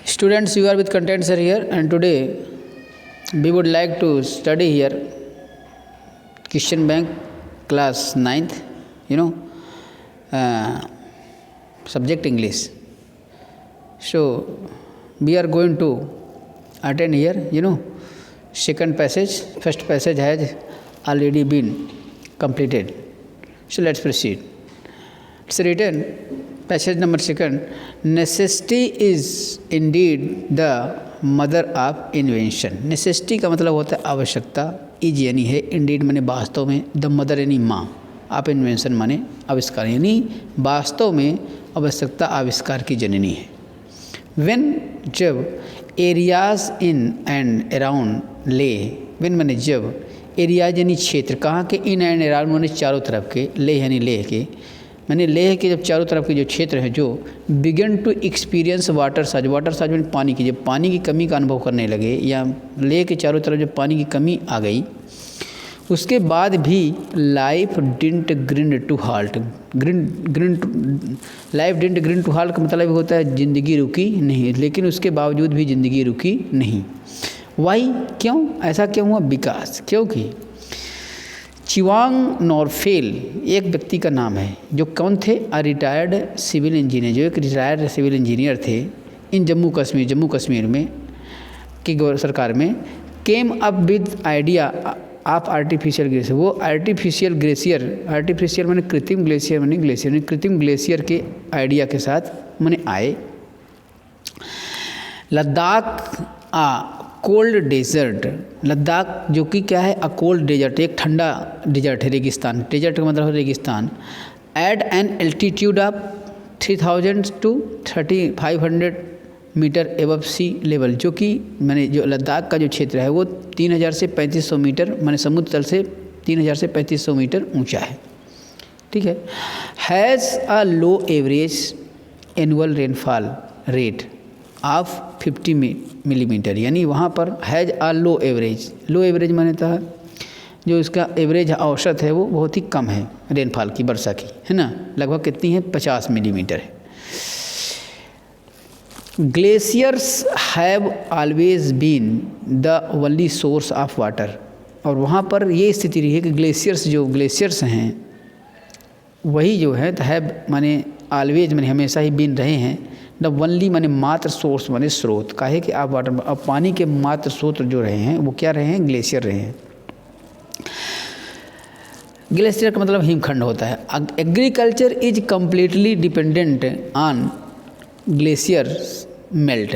Students, you are with contents are here, and today we would like to study here Christian Bank class 9th, subject English. So we are going to attend here, second passage. First passage has already been completed. So let's proceed. It's written, passage number second, necessity is indeed the mother of invention. Necessity का मतलब होता है आवश्यकता, is यानी है, Indeed माने वास्तव में, द मदर यानी माँ, ऑफ इन्वेंशन माने आविष्कार, यानी वास्तव में आवश्यकता आविष्कार की जननी है। व्हेन जब एरियाज इन एंड अराउंड ले, व्हेन माने जब, एरियाज यानी क्षेत्र, कहाँ के, इन एंड अराउंड माने चारों तरफ के, ले यानी लेह के, मैंने लेह के जब चारों तरफ के जो क्षेत्र हैं जो बिगन टू एक्सपीरियंस वाटर साज में पानी की, जब पानी की कमी का अनुभव करने लगे, या लेह के चारों तरफ जब पानी की कमी आ गई, उसके बाद भी life didn't grind to halt. Life didn't grind to halt का मतलब होता है ज़िंदगी रुकी नहीं, लेकिन उसके बावजूद भी ज़िंदगी रुकी नहीं। वाई, क्यों, ऐसा क्यों हुआ? बिकॉज, क्योंकि चिवांग नॉरफेल एक व्यक्ति का नाम है, जो कौन थे? रिटायर्ड सिविल इंजीनियर, जो एक रिटायर्ड सिविल इंजीनियर थे इन जम्मू कश्मीर में की सरकार में, came up with idea of artificial glacier. वो आर्टिफिशियल माने कृत्रिम ग्लेशियर के आइडिया के साथ मैंने आए। लद्दाख कोल्ड डेजर्ट, लद्दाख जो कि क्या है? कोल्ड डेजर्ट, एक ठंडा डेजर्ट है, रेगिस्तान। डेजर्ट का मतलब है रेगिस्तान। At an altitude of 3000 to 3500 metre above sea level, जो कि मैंने जो लद्दाख का जो क्षेत्र है वो 3000 से 3500 मीटर मैंने समुद्र तल से 3000 से 3500 मीटर ऊंचा है। ठीक है। Has a low average annual rainfall rate of 50 millimetre, यानी वहाँ पर हैज़ आ लो एवरेज माने था जो इसका एवरेज औसत है वो बहुत ही कम है रेनफॉल की, वर्षा की, है ना, लगभग कितनी है? 50 मिलीमीटर है। Glaciers have always been the only source of water, और वहाँ पर ये स्थिति रही है कि ग्लेशियर्स हैं वही जो है, हैव माने ऑलवेज माने हमेशा ही बीन रहे हैं, द ओनली माने मात्र, सोर्स माने स्रोत, काहे कि आप वाटर, अब पानी के मात्र स्रोत जो रहे हैं वो क्या रहे हैं? ग्लेशियर रहे हैं। ग्लेशियर का मतलब हिमखंड होता है। Agriculture is completely dependent on glacier melt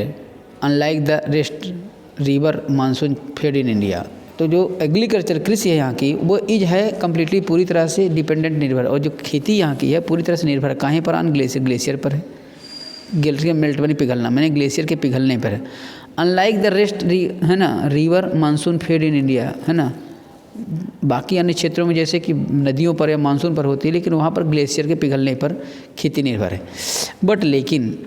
unlike the rest river monsoon fed in India. तो जो एग्रीकल्चर कृषि है यहाँ की, वो इज है कम्प्लीटली पूरी तरह से डिपेंडेंट, निर्भर, और जो खेती यहाँ की है पूरी तरह से निर्भर कहाँ पर? ऑन ग्लेशियर पर है। ग्लेशियर मेल्ट बनी पिघलना, मैंने ग्लेशियर के पिघलने पर है। अनलाइक द रेस्ट है ना, river monsoon fed in India, है ना, बाकी अन्य क्षेत्रों में जैसे कि नदियों पर या मानसून पर होती है, लेकिन वहाँ पर ग्लेशियर के पिघलने पर खेती निर्भर है। बट लेकिन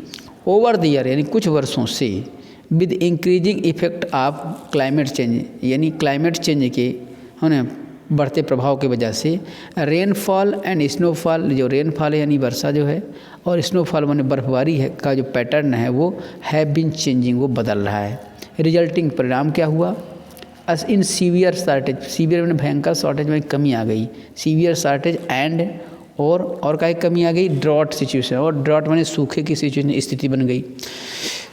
ओवर द ईयर, यानी कुछ वर्षों से, with increasing effect of climate change, यानी क्लाइमेट चेंज के है बढ़ते प्रभाव की वजह से, रेनफॉल एंड स्नोफॉल, जो रेनफॉल है यानी वर्षा जो है, और स्नोफॉल माने बर्फबारी है का जो पैटर्न है वो हैव बीन चेंजिंग, वो बदल रहा है। रिजल्टिंग परिणाम क्या हुआ? अस इन सीवियर शॉर्टेज, सीवियर में भयंकर शॉर्टेज में कमी आ गई, सीवियर शॉर्टेज एंड और का कमी आ गई, ड्रॉट सिचुएशन, और ड्रॉट माने सूखे की सिचुएशन, स्थिति बन गई।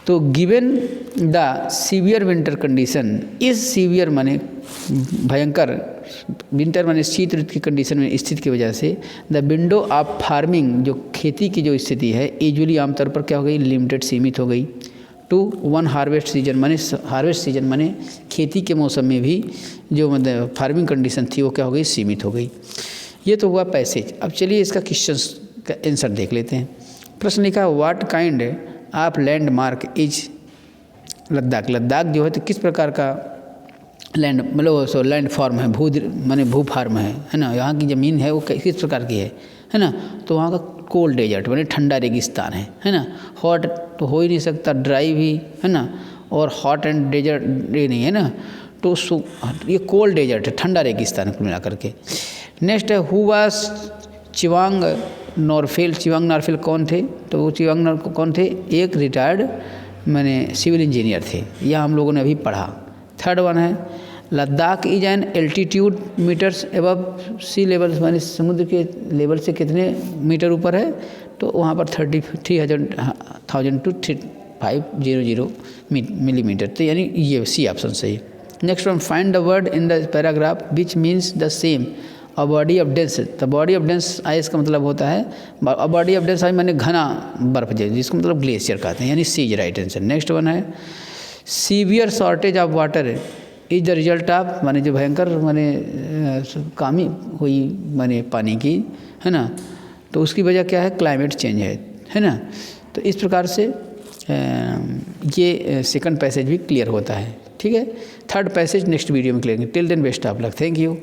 तो given the severe winter condition, इस सीवियर माने भयंकर, विंटर माने शीत ऋतु की कंडीशन में स्थिति की वजह से, द विंडो ऑफ फार्मिंग, जो खेती की जो स्थिति है, यूजुअली आमतौर पर क्या हो गई? लिमिटेड, सीमित हो गई। टू वन हार्वेस्ट सीजन माने खेती के मौसम में भी जो मतलब फार्मिंग कंडीशन थी वो क्या हो गई? सीमित हो गई। ये तो हुआ पैसेज। अब चलिए इसका क्वेश्चन का आंसर देख लेते हैं। प्रश्न लिखा, what kind of landmark is Ladakh. Ladakh जो है तो किस प्रकार का लैंड, मतलब लैंड फॉर्म है, भू फार्म है ना, यहाँ की ज़मीन है वो किस प्रकार की है ना। तो वहाँ का कोल्ड डेजर्ट माने ठंडा रेगिस्तान है ना। हॉट तो हो ही नहीं सकता, ड्राई भी है ना, और हॉट एंड डेजर्ट ये नहीं है ना, तो ये कोल्ड डेजर्ट है, ठंडा रेगिस्तान कुल मिला करके। नेक्स्ट है, हु वाज चिवांग नॉरफेल कौन थे? तो वो चिवांग कौन थे? एक रिटायर्ड मैंने सिविल इंजीनियर थे। यह हम लोगों ने अभी पढ़ा। थर्ड वन है Ladakh is an altitude metres above sea level, माने समुद्र के लेवल से कितने मीटर ऊपर है, तो वहाँ पर 33,000 टू 500 मिलीमीटर, तो यानी ये सी ऑप्शन सही है। Next one find the word in the paragraph which means the same a body of dense. The body of dense ice का मतलब होता है, a body of dense ice माने घना बर्फ जिसको मतलब ग्लेशियर कहते हैं, यानी C is right answer. Next one है severe shortage of water is the result of, माने जो भयंकर माने कमी हुई माने पानी की, है ना, तो उसकी वजह क्या है, क्लाइमेट चेंज है ना। तो इस प्रकार से ये सेकंड पैसेज भी क्लियर होता है। ठीक है, थर्ड पैसेज नेक्स्ट वीडियो में clear. Till then best of luck, thank you.